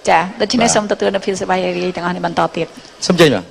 ចាដូច្នេះសូមទទួលនៅភាពសប្បាយរីករាយទាំងអស់នេះបន្តទៀតសូមជើញបាទ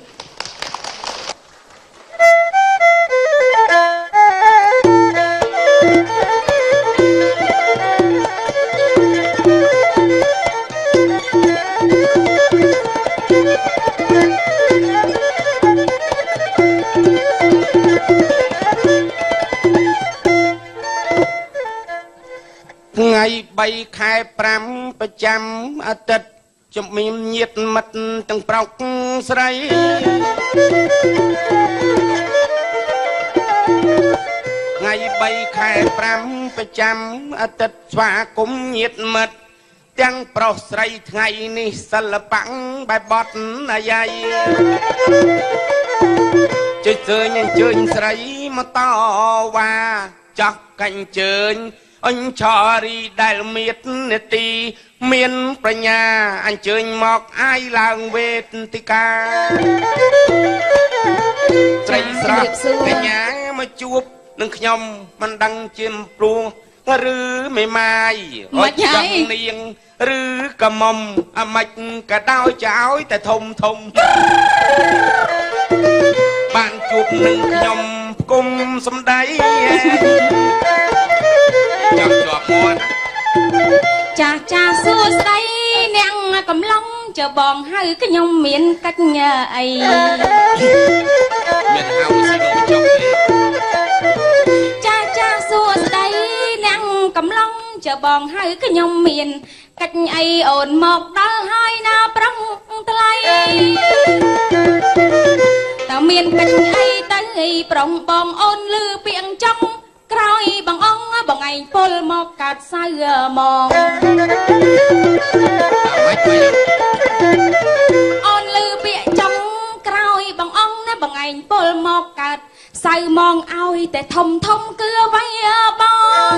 ថ្ងៃ3ខែ5ប្រចាំអាទិត្យជំនាញញាតមិត្តទាំងប្រុសស្រីថ្ងៃ3ខែ5ប្រចាំអាទិត្យស្វាគមន៍ញាតមិត្តទាំងប្រុសស្រីថ្ងៃនេះសិល្បៈបែបបត់អាយ៉ៃជិះជើញអញ្ជើញស្រីមកតវ៉ាចាស់កាញ់ជើញអញឆរីដែលមាននេតិមានប្រាជ្ញាអញ្ជើញមកអាយឡើងវេទិកាស្រីស្រស់កញ្ញាមកជួបនឹងខ្ញុំមិនដឹងជាព្រោះឬមេម៉ាយអត់ចង់នាងឬកមុំអាម៉េចក៏ដោយចោលតែធំធំបានជួបនឹងខ្ញុំគុំសំដីចាំជាប់មាត់ចាស់ចាស់សួស្ដីនាងកំឡុងចបងហៅខ្ញុំមានកិច្ចអីមានហៅស៊ីនោះចុកទេចាស់ចាស់សួស្ដីនាងកំឡុងចបងហៅខ្ញុំមានកិច្ចអីអូនមកដល់ហើយណាប្រឹងថ្លៃតើមានកិច្ចអីទៅប្រុងបងអូនលឺពាក្យចង់ក្រោយបងអង្គបងឯងពលមកកាត់សៅមកអូនលឺពាក្យចង់ក្រោយបងអង្គណាបងឯងពលមកកាត់សៅមកឲ្យតែធំធំគឺអ្វីបង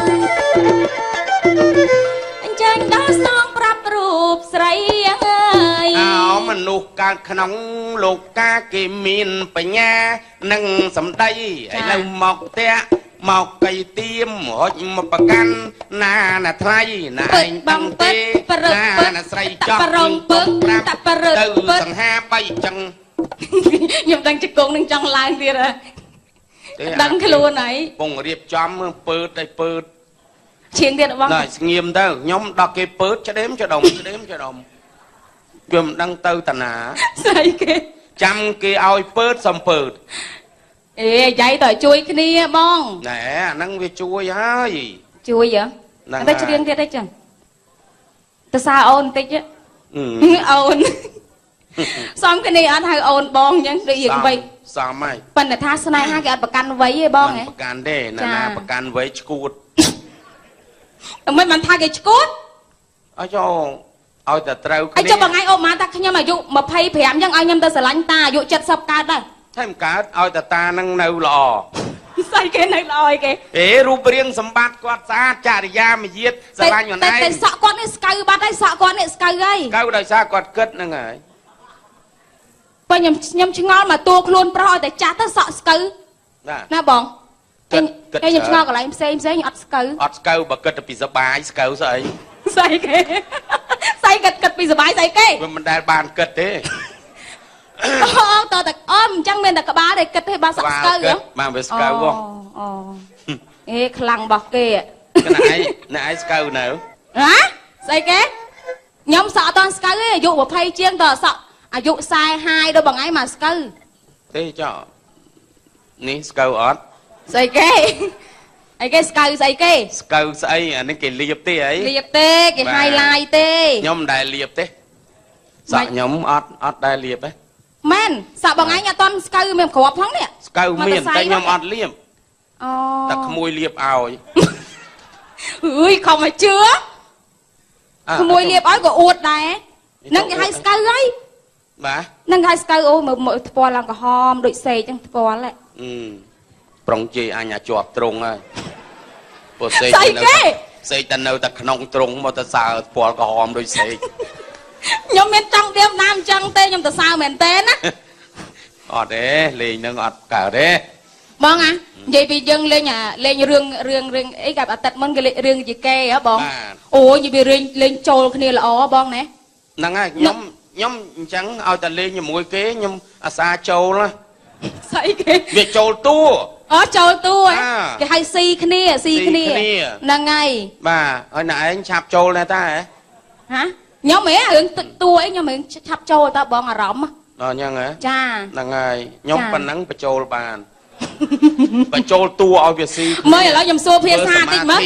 អញ្ចឹងដល់ស្នងប្រាប់រូបស្រីអើយអោមនុស្សកើតក្នុងលោកកាគេមានបញ្ញានិងសម្ដីឥឡូវមកផ្ទះមកកៃទៀមហុចមកប្រកាន់ណាថ្លៃណាឯងបងទេណាស្រីចង់ប្រងពឹងតាប្រឹកទៅសង្ហាបីចឹងខ្ញុំដឹងជង្គង់នឹងចង់ឡើងទៀតដឹងខ្លួនហើយពងរៀបចំពើតែពើឈៀងទៀតបងណាស្ងៀមទៅខ្ញុំដល់គេពើច្ដេមច្ដុំគេមិនដឹងទៅតាណាស្អីគេចាំគេឲ្យពើសំពើអេយាយតើជួយគ្នាបងណែអាហ្នឹងវាជួយហើយជួយហ៎តែច្រៀងទៀតអីចឹងទៅសារអូនបន្តិចអូនសំគ្នាអត់ហៅអូនបងអញ្ចឹងដូចយើងវ័យសំហើយប៉ុន្តែថាស្នេហាគេអត់ប្រកាន់វ័យទេបងហ៎ប្រកាន់ទេណាប្រកាន់វ័យឈួតមិនបានថាគេឈួតអើចុះឲ្យតែត្រូវគ្នាអីចុះបងឯងអូម៉ាថាខ្ញុំអាយុ25អញ្ចឹងឲ្យខ្ញុំទៅស្រឡាញ់តាអាយុ70កើតដែរតែមិនកើតឲ្យតាតានឹងនៅល្អស្អីគេនៅល្អអីគេរូបរាងសម្បត្តិគាត់ស្អាតចរិយាមាយាទស្រឡាញ់ខ្លួនឯងតែសក់គាត់នេះស្កៅបាត់ហើយសក់គាត់នេះស្កៅហើយស្កៅដោយសារគាត់គិតហ្នឹងហើយបើខ្ញុំឆ្ងល់មកតួខ្លួនប្រុសឲ្យតែចាស់ទៅសក់ស្កៅណាបងខ្ញុំឆ្ងល់កន្លែងផ្សេងអត់ស្កៅបើគិតទៅពីសបាយស្កៅស្អីគេស្អីគិតពីសបាយស្អីគេវាមិនដែលបានគិតទេអូតើតែអមអញ្ចឹងមានតែក្បាលទេគិតទេបានសក់ស្កៅហ៎បានវាស្កៅហ៎អេខ្លាំងរបស់គេណែឯងស្កៅនៅហ៎ស្អីគេខ្ញុំសក់អត់តស្កៅទេអាយុ20ជាងតើសក់អាយុ42ដល់បងឯងមកស្កៅទេចុះនេះស្កៅអត់ស្អីគេអីគេស្កៅស្អីគេស្កៅស្អីអានេះគេលាបទេអីលាបទេគេ highlight ទេខ្ញុំមិនដែលលាបទេសក់ខ្ញុំអត់ដែលលាបទេមែនសក់បងឯងអត់តន់ស្កៅមានក្របផងនេះស្កៅមានតែខ្ញុំអត់លាបអូតែក្មួយលាបឲ្យអើយខំមកជឿក្មួយលាបឲ្យក៏អួតដែរនឹងគេហៅស្កៅហើយបាទនឹងគេហៅស្កៅអូមើលថ្ពាល់ឡើងក្រហមដូចសេកចឹងថ្ពាល់ហ៎ប្រុងជេរអញជាប់ត្រង់ហើយពោះសេកតែនៅតែក្នុងត្រង់មកទៅសើថ្ពាល់ក្រហមដូចសេកខ្ញុំមានចង់ទៀមណាមចឹងទេខ្ញុំទៅសើមែនទេណាអត់ទេលេងនឹងអត់កើតទេបងនិយាយពីយើងលេងរឿងអីកាប់អាទិត្យមុនគេលេងរឿងយីកេហ៎បងអូនិយាយពីលេងចូលគ្នាល្អបងណា năng ai nhóm chẳng ao ta lên như mỗi kế nhóm xa châu lá sấy cái việc châu tua châu tua à. cái hay si khnia là ngày bà hồi nãy anh chạp châu này ta hả hả nhóm mẹ hướng tua ấy nhóm mẹ chắp châu ta bong à rõm nhân hả cha năng ai nhóm phần nắng bà châu bàn bà châu tua ao việc si mới là nhầm xua phía xa tích mất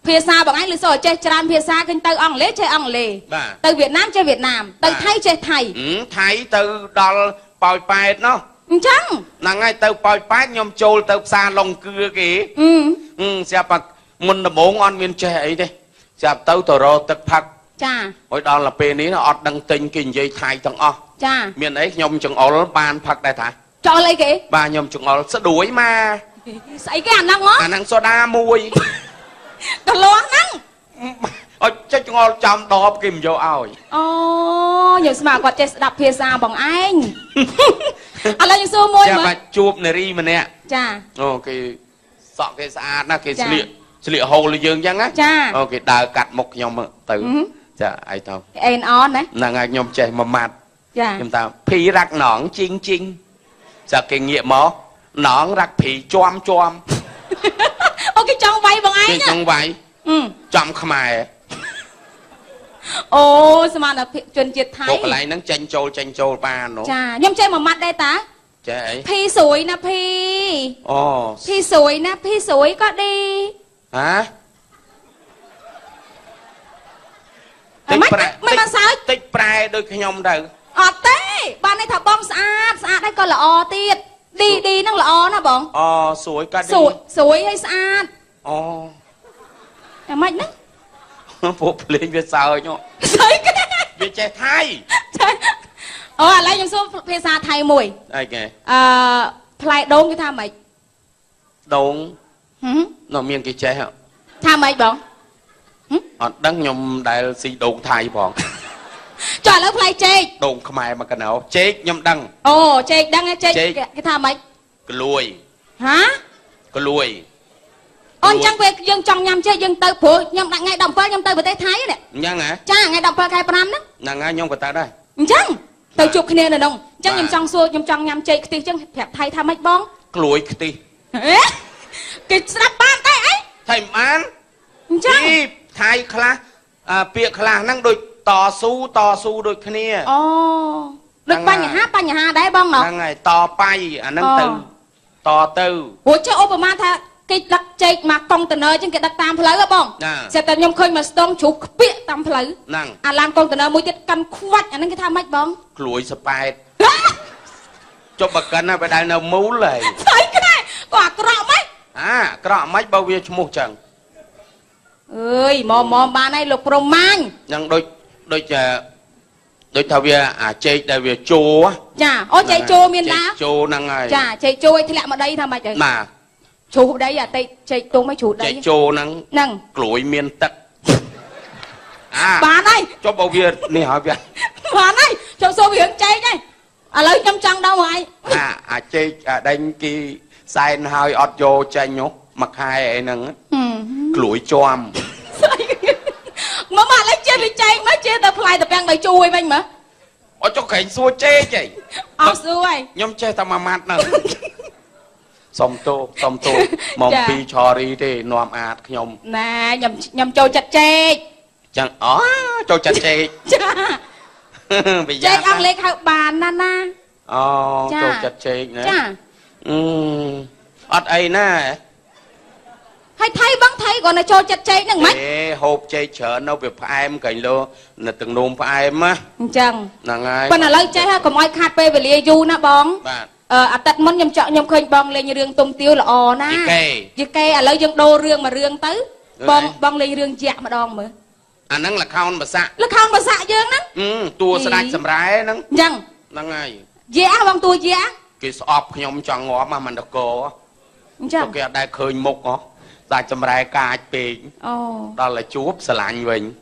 phía xa bọn anh lựa sổ chơi tràn phía xa kinh từ ông lê chơi ông lê từ Việt Nam chơi Việt Nam từ Thái chơi Thái Thái từ đó bòi bẹt nó chăng năng ai từ bòi bẹt nhóm châu từ xa lồng cưa kì xem bạc mình là bố ngon miền trẻ ấy đi xem tới tờ rô tức phật cha hồi đó là bên ấy nó ọt đăng tinh kinh dây Thái thằng o cha miền ấy nhóm chừng ổ ban phật đại thả cho lấy kì bà nhóm chừng ổ sẽ đuổi mà sấy cái ăn năng á năng soda mùi còn lo năng chắc chừng ổ chăm đọc kìm vô ôi nhiều mà quạt chơi đập phía xa bọn anh là những xua môi mà chụp này đi mà nè cha cái sọ cái xa nó cái sliệ hồ là dương chăng á cha cái đào cắt một nhóm từ chà ai tao en on đấy nàng ai nhóm chạy mà mặt cha chúng ta phi rắc nón chinh chinh chà cái nghĩa mó nón rắc phi choam choam cái trong vay bọn anh cái trong váy trong khmai sao mà là truyền chiết Thái một lại nó tranh trâu ba nó cha nhom chơi mà mặt đây ta chạy phi sủi nè phi phi sủi nè phi sủi có đi hả mấy mà sao tích prai đôi cái nhom đâu té ban này thọ bom sạch đây coi là tiệt đi nó là nè bọn sủi cả đi sủi hay sạch mày đó phụ lên về sao nhọ về trẻ Thái lấy những số phía xa Thái mùi ai kìa play đôn cái tha mày đôn nó miền cái trẻ hả tha mày bọn đăng nhom đại si đồn Thái bọn trời lớp play chết đồn Khmer mà cái nào chết nhom đăng chết đăng chết cái tha mày cái lùi hả cái lùi chẳng về dân trong nhầm chơi dân tới phụ nhầm đặt ngày đồng phơi nhầm tới bữa tây Thái nè nhang hả cha ngày đồng phơi khai pram đó nàng ai nhom của ta đây chẳng từ chụp kia nè đồng chẳng nhầm trong xua nhầm trong nhầm chơi cái tiếng chẳng hẹp thay tham mấy bong cái lùi cái ti cái sắp ban tay ấy thầy man chẳng Thái khla việc khla năng đôi tò su đôi kia được ba nhà ha đấy bong nó năng ngày to bay năng từ to từ ủa chứ Obama tha cái đặt chạy mà container trên cái đặt tam phơi á bong sẽ tự nhom khơi mà stone chụp bịa tam phơi năng làm container mũi tiết căn khoát anh cái tham mấy bong lùi spy cho bậc cân á phải đại nào mú lại thấy cái này quả cọ mấy cọ mấy bao nhiêu một chẳng ơi mò bà này lục roman năng đôi thao bia chơi đại bia chô á chà chơi chô miền đá chô năng ai chà chơi chô thì lại mà đây tham mấy trời mà chủ đây tây chơi tô mấy chủ đây chơi chô năng lùi miền tắc bà này cho bao bia nè hỏi bia bà này cho số biển chơi đây lấy trăm trăng đâu mày chơi đánh cái sai hai ọt vô chơi nhốt mặc hai ấy nâng lùi choam mà lấy chơi bị chơi mấy chơi tập lại tập đang đầy chui anh mà cho cảnh xua chê chị xuôi nhóm chơi tao mà mặt nè xong tô mong pi cho đi đi noam ạt nhom nè nhầm trâu chặt chê chẳng trâu chặt chê chê ăn lấy hai bà nana trâu chặt chê nè ọt ấy nè hay thấy bắn thấy còn là trâu chặt chê nè mấy hộp chê chở nó việc phải em cảnh lô là từng nôm phải em á chẳng là ngay còn là lấy chê ha còn ai khát về lia du na bong tật món nhầm chọn nhầm khơi bong lên như rương tôm tiêu là na như cây lấy dân đô rương mà rương tới bong lên rương dạ mà đòn mà năng là khao mà xạ dương đó tua sẽ đánh sầm rái nắng chẳng năng ngay dạ bong tua dạ cái sọp nhom chọn ngõ mà mình được cô cho kia đại khơi mục nó đại sầm rái cà pì đó là chuột sờ lạnh mình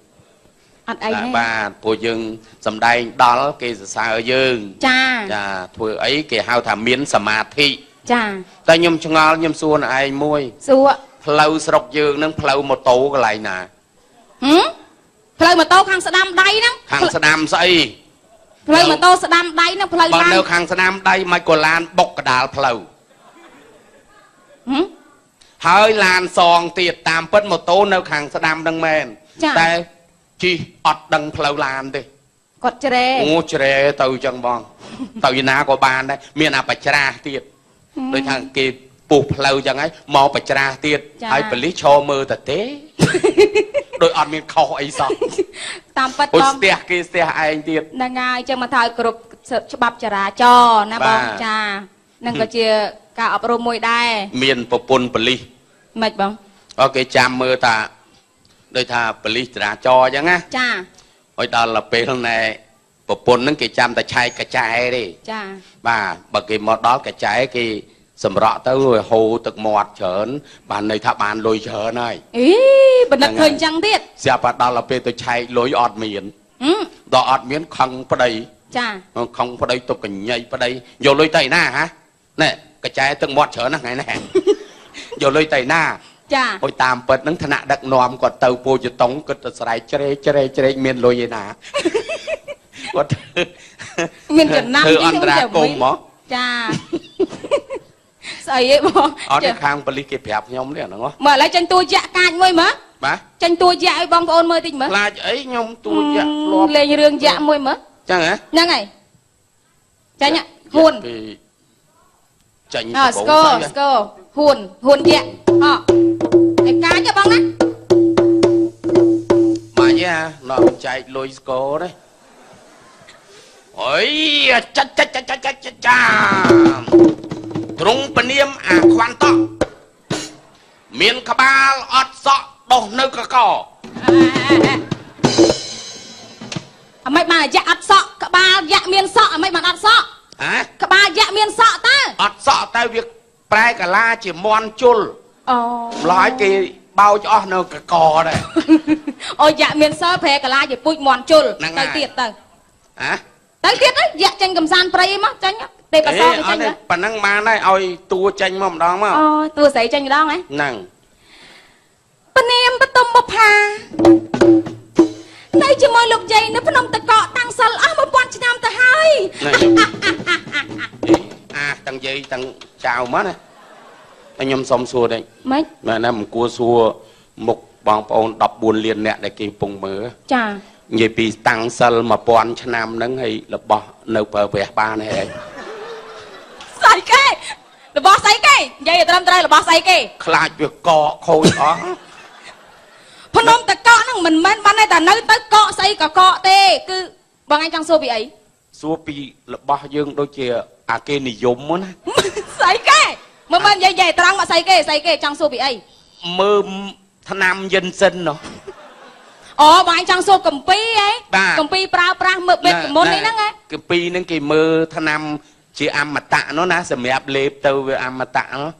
bà của dương sầm đây đó cái sao dương cha thôi ấy cái hao thảm miến sầm mạt thị cha ta nhom chong ngal nhom xua là ai môi xua lâu sọc dương nâng lâu một tố cái này nè ផ្លូវម៉ូតូខាងស្ដាំដៃហ្នឹង ខាងស្ដាំស្អី ផ្លូវម៉ូតូស្ដាំដៃហ្នឹងផ្លូវ បើ ឡើង នៅខាងស្ដាំដៃមិនក៏ឡានបុកកដាលផ្លូវ ហើយឡានសងទៀតតាមពិតម៉ូតូនៅខាងស្ដាំហ្នឹងមែនតែជីអត់ដឹងផ្លូវឡានទេ គាត់ជ្រែ អូជ្រែទៅចឹងបងទៅឯណាក៏បានដែរមានអាបច្ច្រាសទៀតដូចថាគេពុះផ្លូវចឹងហើយមកបច្ច្រាសទៀតហើយប៉ូលីសឈរមើលទៅទេដោយអត់មានខុសអីសោះ តាមពិត អូ បង ស្ទះគេស្ទះឯងទៀត ហ្នឹងហើយចឹងមកថាឲ្យគ្រប់ច្បាប់ចរាចរណ៍ណាបងចានឹងក៏ជាការអប់រំមួយដែរ មានប្រពន្ធប៉ូលីស មិនបង អូគេចាំមើលតាដូចថាប៉ូលីសចរាចរណ៍ចឹងណា ចា ឲ្យដល់ពេលណែប្រពន្ធហ្នឹងគេចាំតែឆែកកញ្ចែទេ ចា បាទបើគេមកដល់កញ្ចែគេសម្រក់ទៅហូរទឹកមាត់ច្រើនបានន័យថាបានលុយច្រើនហើយ អីបណ្ឌិតឃើញចឹងទៀត ស្រាប់តែដល់ពេលទៅឆែកលុយអត់មានដល់អត់មានខឹងប្តី ចា ខឹងប្តីទុកកញ្ញៃប្តីយកលុយទៅណាហ៎ណែកញ្ចែទឹកមាត់ច្រើនណាស់ថ្ងៃនេះយកលុយទៅណា ចា អុយតាមពិតហ្នឹងថ្នាក់ដឹកនាំគាត់ទៅពោជតុងគាត់ទៅស្រែកជ្រែកមានលុយឯណាគាត់ មានចំណាំ ធ្វើអន្តរាគមន៍មក ចាស្អីឯងបង អត់ខាងប៉ូលីសគេប្រាប់ខ្ញុំទេហ្នឹងហ៎ មើលឥឡូវចាញ់តួយ៉ាក់កាចមួយមើល បាទ ចាញ់តួយ៉ាក់ឲ្យបងប្អូនមើលតិចមើល ខ្លាចអីខ្ញុំទួយ៉ាក់ធ្លាប់ លេងរឿងយ៉ាក់មួយមើល ចឹងហ៎ ហ្នឹងហើយចាញ់ហ៊ុន ចាញ់ ស្គរហ៊ុនយ៉ាក់អឯកាចបងណា បាញ់ហ่าនាំចែកលុយស្គរទេអុយចាទ្រង់ពនាមអាខ្វាន់តក់មានក្បាលអត់សក់ដុះនៅកក អាមិនបានយ៉ាក់អត់សក់ក្បាលយ៉ាក់មានសក់អាមិនបានអត់សក់ ហ៎ ក្បាលយ៉ាក់មានសក់តើ អត់សក់តែវាប្រែកាឡាជាមន់ជុល អូ ម្ល៉េះគេបោចអស់នៅកកដែរ អូយ៉ាក់មានសល់ប្រែកាឡាជាពូជមន់ជុលទៅទៀតទៅ ហ៎ ទៅទៀតយ៉ាក់ចេញកំសាន្តព្រៃមកចាញ់ទេបសទៅចេញ ប៉ណ្ណឹងបានហើយឲ្យតួចេញមកម្ដងមក អូតួស្រីចេញម្ដងហ៎ ហ្នឹង ពនាមបតុមបុប្ផានៅជាមួយលោកយាយនៅភ្នំតកកតាំងសិលអស់1000ឆ្នាំទៅហើយ អាទាំងយាយទាំងចៅមកណាខ្ញុំសុំសួរដែរ ម៉េច មែនណាមិនគួរសួរមុខបងប្អូន14លានអ្នកដែលគេកំពុងមើល ចា និយាយពីតាំងសិល1000ឆ្នាំហ្នឹងហើយរបស់នៅប្រើប្រាស់បានហើយ ស្អីគេរបស់ស្អីគេនិយាយត្រឹមត្រូវរបស់ស្អីគេ ខ្លាចវាកកខូចអស់ ភ្នំតកកហ្នឹងមិនមែនបានតែនៅទៅកកស្អីកកទេគឺបងឯងចង់សួរពីអី សួរពីរបស់យើងដូចជាអាគេនិយមណា ស្អីគេមិនមែននិយាយត្រង់មកស្អីគេចង់សួរពីអី មើលថ្នាំយិនសិនណោះ អូបងឯងចង់សួរកំពីហ៎កំពីប្រើប្រាស់មើលបេតមុននេះហ្នឹងហ៎ កំពីហ្នឹងគេមើលថ្នាំជាអមតៈនោះណាសម្រាប់លេបទៅវាអមតៈនោះ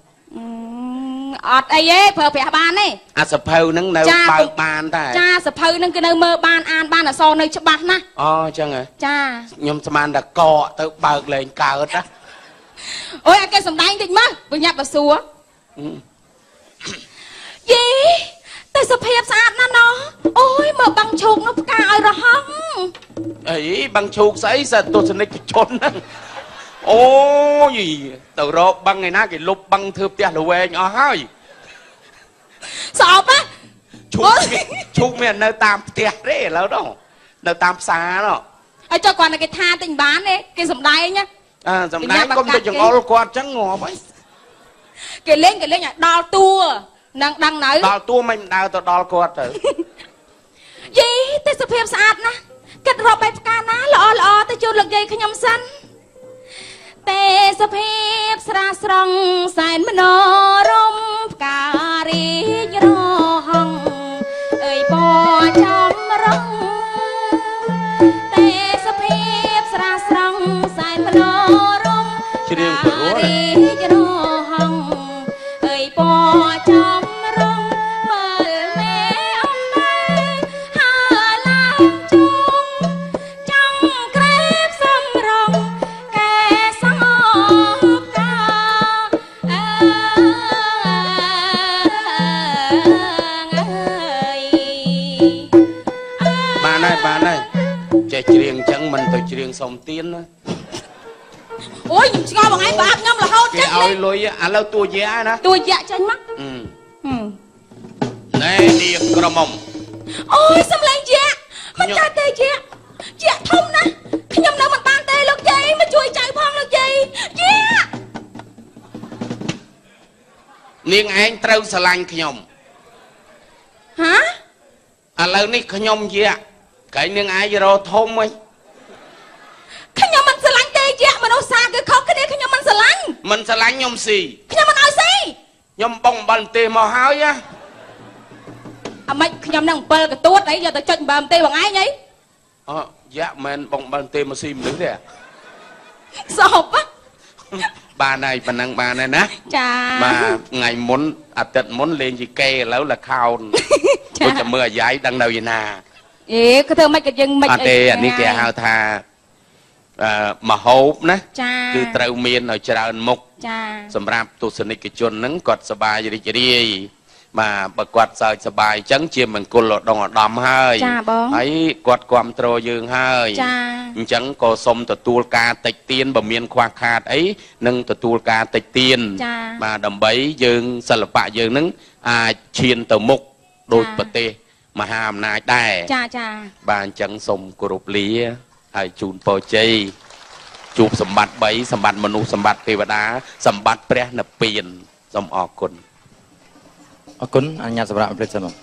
អត់អីទេប្រើប្រាស់បានទេ អាសភៅហ្នឹងនៅបើកបានតែ ចាសភៅហ្នឹងគឺនៅមើលបានអានបានអសរនៅច្បាស់ណាស់ អូចឹងហ៎ ចា ខ្ញុំស្មានតែកកទៅបើកលែងកើតណា អូយអាគេសំដែងតិចមកបញ្ញាប់បសួរយីតែសភាពស្អាតណាស់ណោះអូយមើលបាំងឈូកនោះផ្កាឲ្យរហ័ង អីបាំងឈូកស្អីសិតទស្សនិកជនហ្នឹងអូយទៅរកបាំងឯណាគេលុបបាំងធ្វើផ្ទះល្វែងអស់ហើយ ស្អប់ណា ឈូកមាននៅតាមផ្ទះទេឥឡូវនោះនៅតាមផ្សារនោះ ហើយចុះគាត់តែគេថាតិចបានទេគេសំដែងណា សម្ដែងកុំទៅចង្អុលគាត់ចឹងងាប់ហើយ គេលេងឲ្យដល់តួនឹងដឹងនៅ ដល់តួមិនដើរទៅដល់គាត់ទៅ យីតែសភាពស្អាតណាស់គិតរកបែបផ្កាណាល្អទៅជូនលោកយាយខ្ញុំសិនតែសភាពស្រស់ស្រង់សែនមនោរម្យផ្ការីករហង្សអើយបចំរងតែសភាពស្រស់ស្រង់សែនមនោរម្យ ជ្រៀងព្រោះ រីករហង្សអើយបចំរងមើលមេអំណាហើឡើងជុំចង់ក្រែបសំរងកែសងកាអើយអើយ មិនទៅច្រៀងសុំទៀនណា អូយខ្ញុំឆ្ងល់បងឯងបាក់ខ្ញុំរហូត គេ ចឹង ឲ្យលុយឥឡូវតួយាណា ទួយយ៉ាក់ចេញមក ណែនាងក្រមុំ អូយសំឡេងយ៉ាក់មិនកើតទេយ៉ាក់យ៉ាក់ធំណាស់ខ្ញុំនៅមិនបានទេលោកយាយមកជួយចៅផងលោកយាយយ៉ាក់ នាងឯងត្រូវស្រឡាញ់ខ្ញុំ ហ៎ ឥឡូវនេះខ្ញុំយាក់ក្រែងនាងឯងរកធំហី ខ្ញុំមិនស្រឡាញ់ទេយ៉ាក់មនុស្សសាគឺខុសគ្នាខ្ញុំមិនស្រឡាញ់ មិនស្រឡាញ់ខ្ញុំស៊ី ខ្ញុំមិនឲ្យស៊ី ខ្ញុំបងអំបិលទេមកហើយណា អាម៉េចខ្ញុំនឹង7កទួតអីយកទៅចុចអំបិលទេបងឯងអី អូយ៉ាក់មិនបងអំបិលទេមកស៊ីមនុស្សទេ សោប បានហើយប៉ុណ្ណឹងបានហើយណា ចា បាទថ្ងៃមុនអាទិត្យមុនលេងជីកេឥឡូវលខោនដូចតែមើលអាយ៉ៃដឹងនៅឯណា អេគឺធ្វើមិនក៏យើងមិន អត់ទេអានេះគេហៅថាមហូបណា ចា គឺត្រូវមានឲ្យច្រើនមុខ ចា សម្រាប់ទស្សនិកជនហ្នឹងគាត់សប្បាយរីករាយបាទបើគាត់សើចសប្បាយអញ្ចឹងជាមង្គលឧត្តមឧត្តមហើយ ចាបង ហើយគាត់គ្រប់គ្រងយើងហើយ ចា អញ្ចឹងក៏សូមទទួលការតិចទៀនបើមានខ្វះខាតអីនឹងទទួលការតិចទៀន ចា បាទដើម្បីយើងសិល្បៈយើងនឹងអាចឈានទៅមុខដោយប្រទេសមហាអំណាចដែរ ចាចា បាទអញ្ចឹងសូមគោរពលាហើយជូនពរជ័យជួបសម្បត្តិ3សម្បត្តិមនុស្សសម្បត្តិទេវតាសម្បត្តិព្រះនិព្វានសូមអរគុណ អរគុណអញ្ញាតសម្រាប់អមព្រិតសិនមក